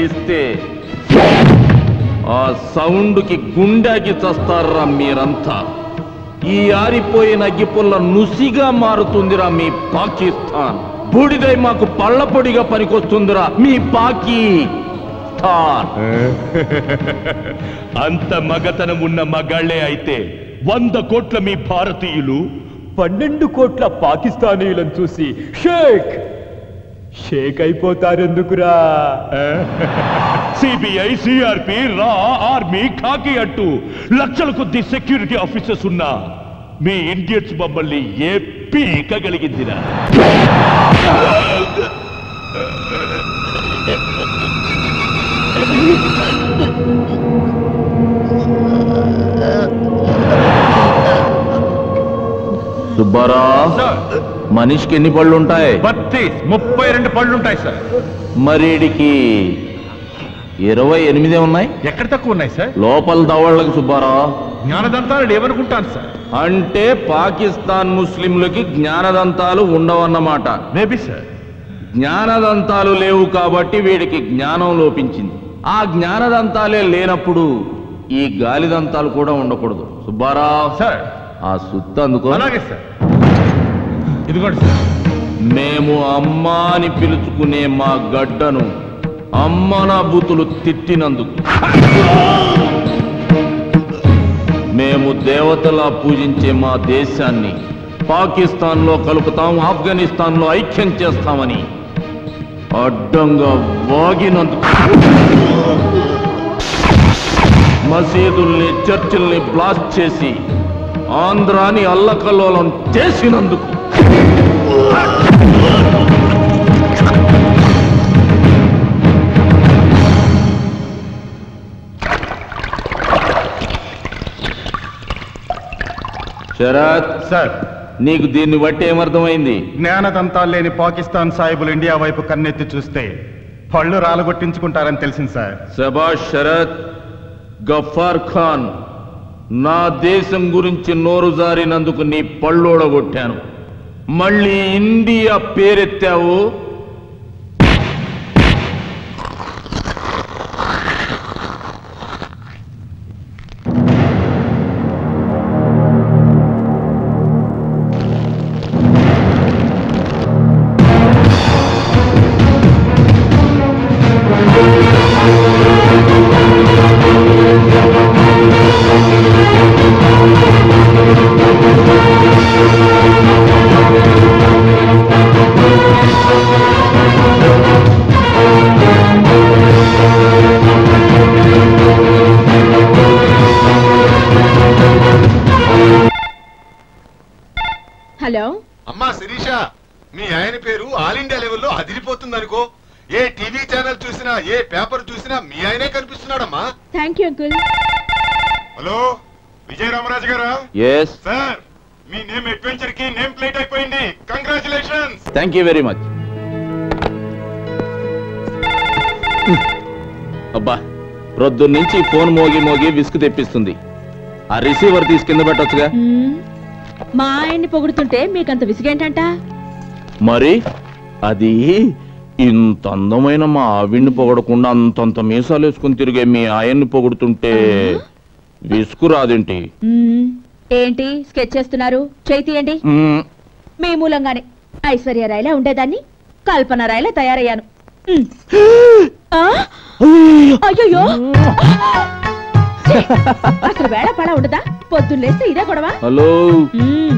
ఇస్తే ఆ సౌండ్కి గుండెకి చస్తారా మీరంతా. ఈ ఆరిపోయిన అగ్గిపుల్ల నుసిగా మారుతుందిరా మీ పాకిస్తాన్. బూడిదై మాకు పళ్ళపొడిగా పనికొస్తుందిరా మీ పాకిస్తాన్. అంత మగతనం ఉన్న మగాళ్లే అయితే 100 కోట్ల మీ భారతీయులు 12 కోట్ల పాకిస్తానీయులను చూసి షేక్ అయిపోతారెందుకురా? సిబిఐ, సిఆర్పి, రా, ఆర్మీ, ఖాకీ అంటూ లక్షల కొద్ది సెక్యూరిటీ ఆఫీసర్స్ ఉన్నా మీ ఇండియన్స్ మమ్మల్ని ఏ పీకగలిగిందిరా? సుబ్బారా, మనిషికి ఎన్ని పళ్ళు ఉంటాయి? 32 పళ్ళు ఉంటాయి సార్. మరీడికి 28 ఉన్నాయి. ఎక్కడ తక్కువ ఉన్నాయి సార్? లోపల దవళ్ళకి సుబ్బారా. జ్ఞానదంతాలు లేవనుకుంటాను సార్. అంటే పాకిస్తాన్ ముస్లింలకి జ్ఞానదంతాలు ఉండవన్నమాట. Maybe sir. జ్ఞానదంతాలు లేవు కాబట్టి వీడికి జ్ఞానం లోపించింది. ఆ జ్ఞానదంతాలే లేనప్పుడు ఈ గాలిదంతాలు కూడా ఉండకూడదు. సుబ్బారా సార్, ఆ సుత్తు అందుకో. అలాగే సార్. ఇదిగోండి సార్. మేము అమ్మా అని పిలుచుకునే మా గడ్డను అమ్మనా బూతులు తిట్టినందుకు, మేము దేవతలా పూజించే మా దేశాన్ని పాకిస్తాన్లో కలుపుతాం, ఆఫ్ఘనిస్తాన్లో ఐక్యం చేస్తామని అడ్డంగా వాగినందుకు, మసీదుల్ని చర్చిల్ని బ్లాస్ట్ చేసి ఆంధ్రాని అల్లకల్లోలం చేసినందుకు, శరత్ సార్, నీకు దీన్ని బట్టి ఏమర్థమైంది? జ్ఞానదంతాలు లేని పాకిస్తాన్ సాహిబులు ఇండియా వైపు కన్నెత్తి చూస్తే పళ్ళు రాలగొట్టించుకుంటారని తెలిసింది సార్. శబాష్ శరత్. గఫార్ ఖాన్, నా దేశం గురించి నోరు జారినందుకు నీ పళ్ళోడగొట్టాను. మళ్ళీ ఇండియా పేరెత్తావు, హలో అమ్మా శిరీష, మీ ఆయన పేరు ఆల్ ఇండియా లెవెల్లో అదిరిపోతుంది అనుకో. ఏ టీవీ ఛానల్ చూసినా, ఏ పేపర్ చూసినా మీ ఆయనే కనిపిస్తున్నాడమ్మా. Thank you uncle. Hello, Vijaya Ramaraju గారా? ఎస్ సార్, మీ నేమ్ అడ్వెంచర్ కి నేమ్ ప్లేట్ అయిపోయింది. Congratulations. Thank you very much. అబ్బా, ప్రొద్దున్నుంచి ఫోన్ మోగి మోగి విసుగు తెప్పిస్తుంది. ఆ రిసీవర్ తీసి కింద పెట్టొచ్చుగా. మా ఆయన్ని పొగుడుతుంటే మీకంత విసిగేంటంట? మరి అది ఇంత అందమైన మా ఆవిడ్ని పొగడకుండా అంతంత మీసాలు వేసుకుని తిరిగే మీ ఆయన్ని పొగుడుతుంటే విసుగు రాదేంటి? ఏంటి స్కెచ్ చేస్తున్నారు? చేయి తీయండి. మీ మూలంగానే ఐశ్వర్య రాయలా ఉండేదాన్ని కల్పన రాయలా తయారయ్యాను. అయ్యో, అసలు వేళ పడ ఉండదా? పొద్దున్న లేస్తే ఇదే గొడవ. హలో,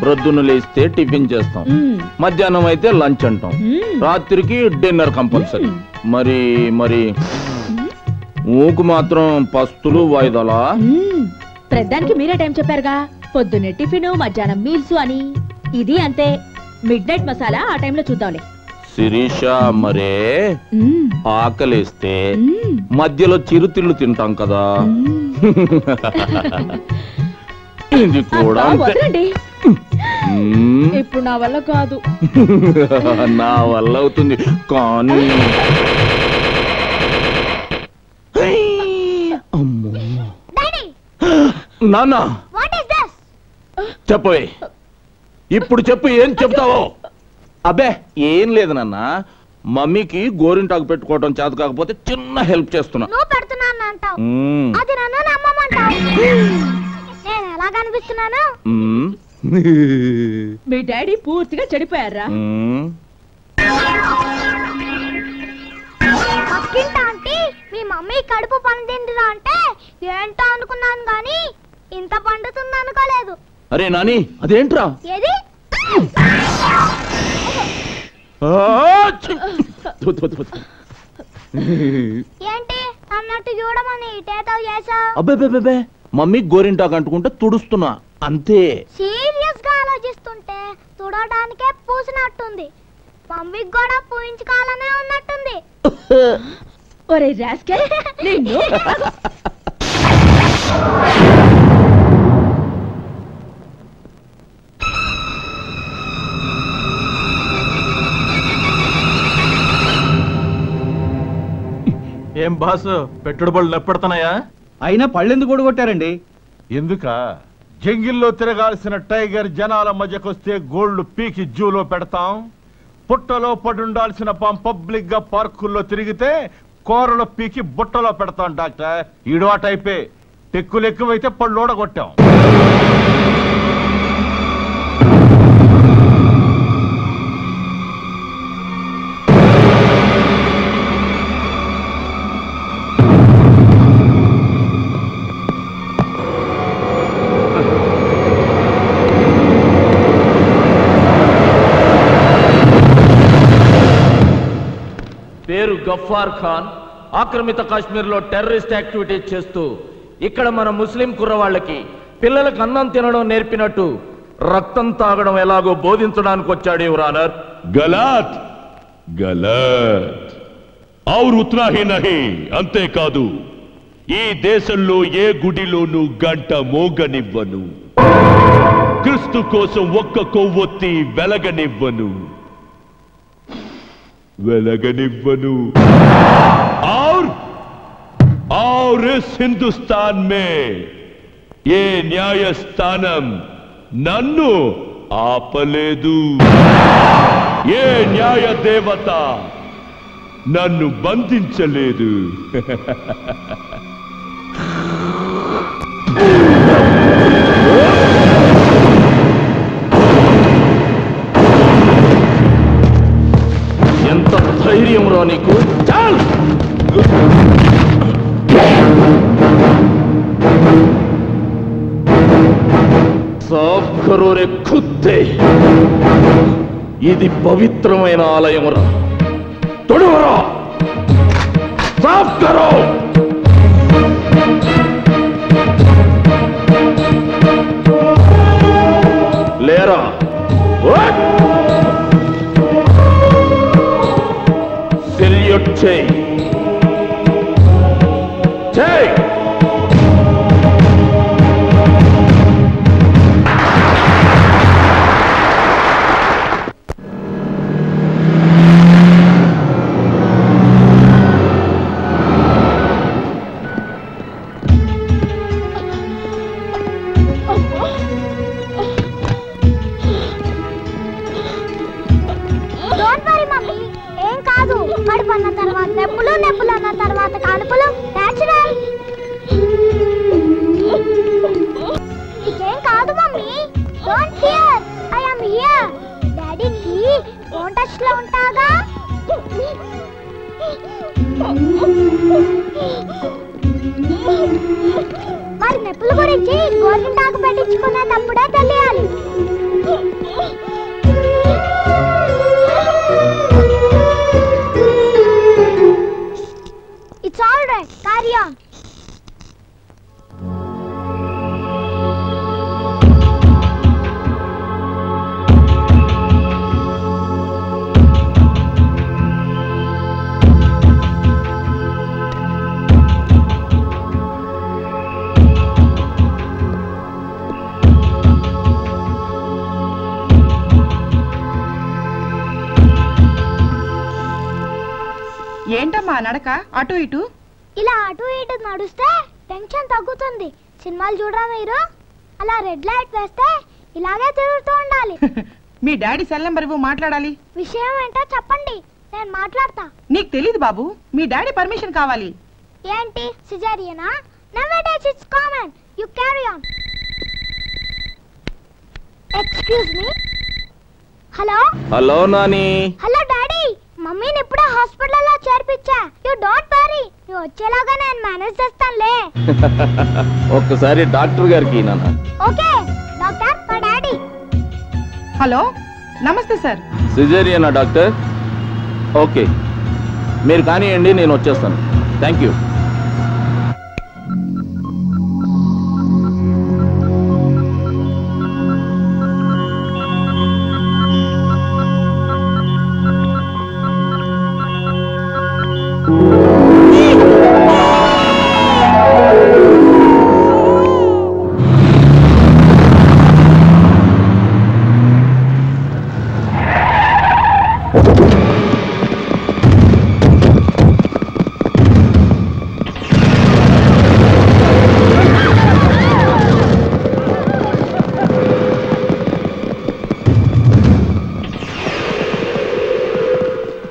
ప్రొద్దున లేస్తే టిఫిన్ చేస్తాం, మధ్యాహ్నం అయితే లంచ్ అంటాం, రాత్రికి డిన్నర్ కంపల్సరీ. మరి మరి ఊకు మాత్రం పస్తులు వాయిదాలా? ప్రద్దానికి మీరే టైం చెప్పారుగా, పొద్దున్నే టిఫిన్, మధ్యాహ్నం మీల్స్ అని. ఇది అంతే. మిడ్ నైట్ మసాలా ఆ టైంలో చూద్దాంలే. శిరీష, మరే ఆకలేస్తే మధ్యలో చిరుతిళ్ళు తింటాం కదా, ఇది కూడా వదలండి. ఇప్పుడు నా వల్ల కాదు. నా వల్ల అవుతుంది కానీ. నాన్న చెప్పవే, ఇప్పుడు చెప్పు, ఏం చెప్తావో? అబ్బే ఏం లేదు నాన్న, మమ్మీకి గోరింటాకు పెట్టుకోవడం చేత కాకపోతే చిన్న హెల్ప్ చేస్తున్నా. నువ్వు పెడుతున్నాను అంటావు, అది నన్ను నమ్మమంటావు. నేను ఎలా కనిపిస్తున్నాను? మీ డాడీ పూర్తిగా చెడిపోయారా? పక్కింటి మీ మమ్మీ కడుపు పండిందిరా అంటే ఏంటో అనుకున్నాను గాని ఇంత పండుతుంది అనుకోలేదు. అరే నాని, అదేంట్రా? ఏది? ఏంటి అన్నట్టు చూడమని ఇటేతో చేసావు? అబ్బే, మమ్మీ గోరింటాకు అంటుకుంటే తుడుస్తున్నా అంతే. సీరియస్ గా ఆలోచిస్తుంటే తుడడానికే పూసినట్టుంది. మమ్మీకి కూడా పూయించుకోవాలనే ఉన్నట్టుంది. ఒరే రాస్కెల్, నిన్ను ఏం బాసు, పెట్టుడు బళ్ళు నొప్పెడుతున్నాయా? అయినా పళ్ళెందుకు కూడగొట్టారండి? ఎందుక జంగిల్లో తిరగాల్సిన టైగర్ జనాల మధ్యకొస్తే గోల్డ్ పీకి జూలో పెడతాం. పుట్టలో పడుండాల్సిన పబ్లిక్ గా పార్కుల్లో తిరిగితే కూరలో పీకి బుట్టలో పెడతాం. డాక్టర్ ఈడు ఆ టైపే. టెక్కులు ఎక్కువైతే పళ్ళు ఓడగొట్టాం. పేరు గఫార్ ఖాన్. ఆక్రమిత కాశ్మీర్లో టెర్రరిస్ట్ యాక్టివిటీస్ చేస్తూ ఇక్కడ మన ముస్లిం కుర్రవాళ్ళకి పిల్లలకు అన్నం తినడం నేర్పినట్టు రక్తం తాగడం ఎలాగో బోధించడానికి వచ్చాడు యువర్ ఆనర్. గలత్ గలత్ ఔర్ ఉత్నా హీ నహీ. అంతేకాదు, ఈ దేశంలో ఏ గుడిలోనూ గంట మోగనివ్వను. క్రీస్తు కోసం ఒక్క కొవ్వొత్తి వెలగనివ్వను. और इस हिंदुस्तान में ये न्यायस्थानम नन्नु आपलेदु. ये न्याय देवता नन्नु बंधिंचलेदु. ఎంత ధైర్యం రా నీకు? చాల్ సాఫ్ కరో రే కుత్తే. ఇది పవిత్రమైన ఆలయం రా. తొడవరా, సాఫ్ కరో. లేరా, సెల్యూట్ చేయి. నొప్పులు అన్న తర్వాత కానుపులు నేచురల్. ఇకేం కాదు mummy. Don't fear, I am here. డాడీకి ఫోన్ టచ్ లో ఉంటాగా. మరి నొప్పుల గురించి గోరింటాకు పెట్టించుకునేటప్పుడే తెలియాలి. It's all right. Carry on. ఏంటమ్మా నడక అటు ఇటు? ఇలా అటు ఇటు నడుస్తే టెన్షన్ తగ్గుతుంది. సినిమాలు చూడరా మీరు? అలా రెడ్ లైట్ వేస్తే ఇలాగే తిరుగుతూ ఉండాలి. మీ డాడీ సెల్ నంబర్ ఇవ్వు, మాట్లాడాలి. విషయం ఏంటో చెప్పండి. నేను మాట్లాడతా. నీకు తెలీదు బాబు, మీ డాడీ పర్మిషన్ కావాలి. ఏంటి సిజేరియనా? Nowadays it's common. You carry on. Excuse me. Hello hello Nani. Hello daddy. మమ్మీని ఇప్పుడే హాస్పిటల్లో చేర్పించా. You don't worry. నువ్వు వచ్చేలాగా నేను మేనేజ్ చేస్తానులే. ఒక్కసారి డాక్టర్ గారికి నాన్న. ఓకే డాక్టర్, మా డాడీ. హలో, నమస్తే సార్. సిజేరియనా డాక్టర్? ఓకే, మీరు కానివ్వండి, నేను వచ్చేస్తాను. Thank you.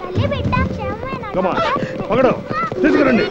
తల్లి బిడ్డ క్షేమమేనా? పగడు తీసుకురండి.